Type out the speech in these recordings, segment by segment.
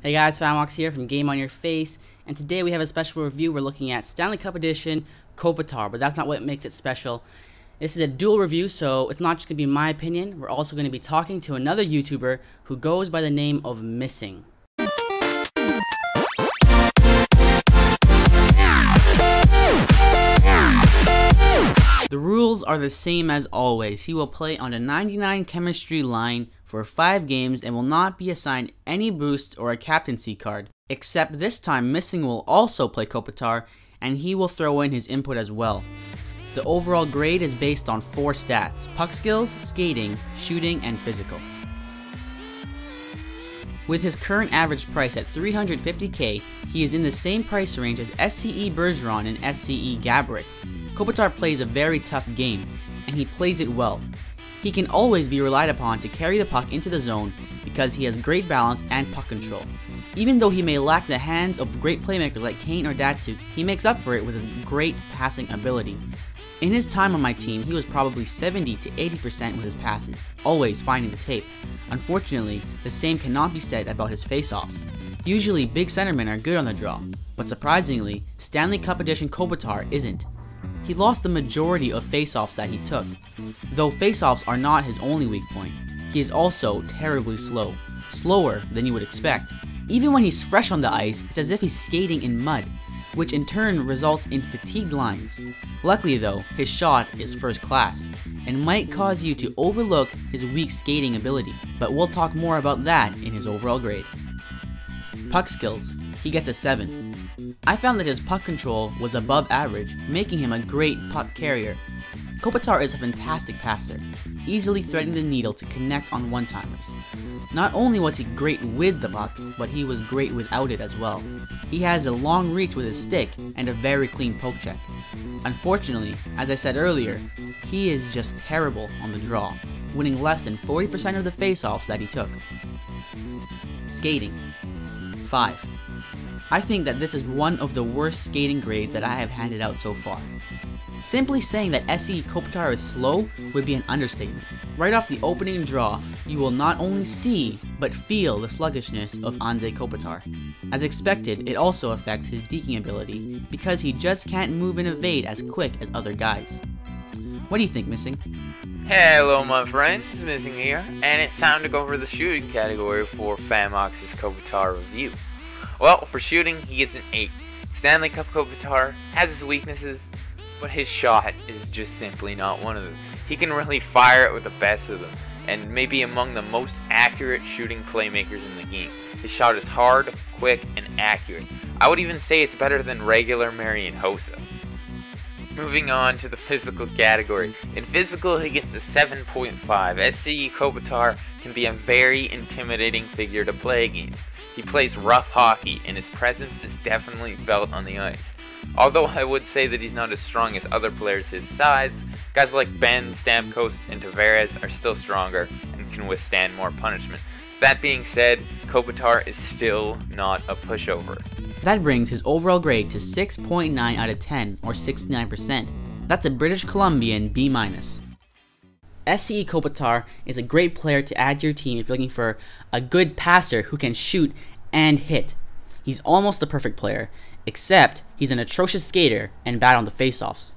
Hey guys, Famox here from Game on Your Face, and today we have a special review. We're looking at Stanley Cup Edition Kopitar, but that's not what makes it special. This is a dual review, so it's not just going to be my opinion. We're also going to be talking to another YouTuber who goes by the name of Missing. The rules are the same as always. He will play on a 99 chemistry line for 5 games and will not be assigned any boosts or a captaincy card. Except this time, Missing will also play Kopitar, and he will throw in his input as well. The overall grade is based on 4 stats: puck skills, skating, shooting, and physical. With his current average price at $350K, he is in the same price range as SCE Bergeron and SCE Gaborik. Kopitar plays a very tough game, and he plays it well. He can always be relied upon to carry the puck into the zone because he has great balance and puck control. Even though he may lack the hands of great playmakers like Kane or Datsuk, he makes up for it with his great passing ability. In his time on my team, he was probably 70 to 80% with his passes, always finding the tape. Unfortunately, the same cannot be said about his face-offs. Usually, big centermen are good on the draw, but surprisingly, Stanley Cup Edition Kopitar isn't. He lost the majority of face-offs that he took. Though face-offs are not his only weak point, he is also terribly slow, slower than you would expect. Even when he's fresh on the ice, it's as if he's skating in mud, which in turn results in fatigued lines. Luckily though, his shot is first class, and might cause you to overlook his weak skating ability, but we'll talk more about that in his overall grade. Puck skills, he gets a 7. I found that his puck control was above average, making him a great puck carrier. Kopitar is a fantastic passer, easily threading the needle to connect on one-timers. Not only was he great with the puck, but he was great without it as well. He has a long reach with his stick and a very clean poke check. Unfortunately, as I said earlier, he is just terrible on the draw, winning less than 40% of the face-offs that he took. Skating, 5. I think that this is one of the worst skating grades that I have handed out so far. Simply saying that SCE Kopitar is slow would be an understatement. Right off the opening draw, you will not only see, but feel the sluggishness of Anze Kopitar. As expected, it also affects his deking ability, because he just can't move and evade as quick as other guys. What do you think, Missing? Hello my friends, Missing here, and it's time to go over the shooting category for Famox's Kopitar review. Well, for shooting, he gets an 8. Stanley Cup Kopitar has his weaknesses, but his shot is just simply not one of them. He can really fire it with the best of them, and may be among the most accurate shooting playmakers in the game. His shot is hard, quick, and accurate. I would even say it's better than regular Marian Hossa. Moving on to the physical category. In physical, he gets a 7.5. SCE Kopitar can be a very intimidating figure to play against. He plays rough hockey, and his presence is definitely felt on the ice. Although I would say that he's not as strong as other players his size, guys like Ben, Stamkos, and Tavares are still stronger and can withstand more punishment. That being said, Kopitar is still not a pushover. That brings his overall grade to 6.9 out of 10, or 69%. That's a British Columbian B-. SCE Kopitar is a great player to add to your team if you're looking for a good passer who can shoot and hit. He's almost the perfect player, except he's an atrocious skater and bad on the face-offs.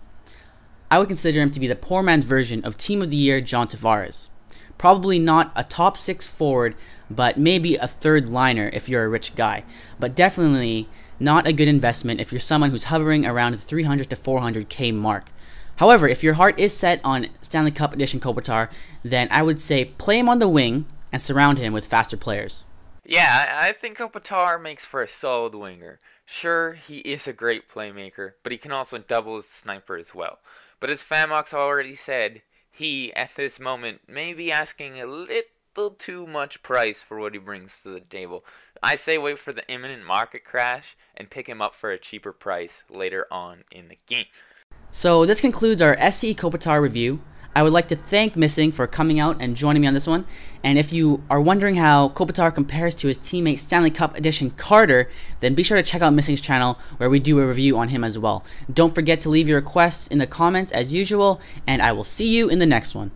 I would consider him to be the poor man's version of Team of the Year John Tavares. Probably not a top 6 forward, but maybe a third liner if you're a rich guy. But definitely not a good investment if you're someone who's hovering around the 300 to 400K mark. However, if your heart is set on Stanley Cup Edition Kopitar, then I would say play him on the wing and surround him with faster players. Yeah, I think Kopitar makes for a solid winger. Sure, he is a great playmaker, but he can also double as a sniper as well. But as Famox already said, he, at this moment, may be asking a little too much price for what he brings to the table. I say wait for the imminent market crash and pick him up for a cheaper price later on in the game. So this concludes our SCE Kopitar review. I would like to thank Missing for coming out and joining me on this one. And if you are wondering how Kopitar compares to his teammate Stanley Cup Edition Carter, then be sure to check out Missing's channel where we do a review on him as well. Don't forget to leave your requests in the comments as usual, and I will see you in the next one.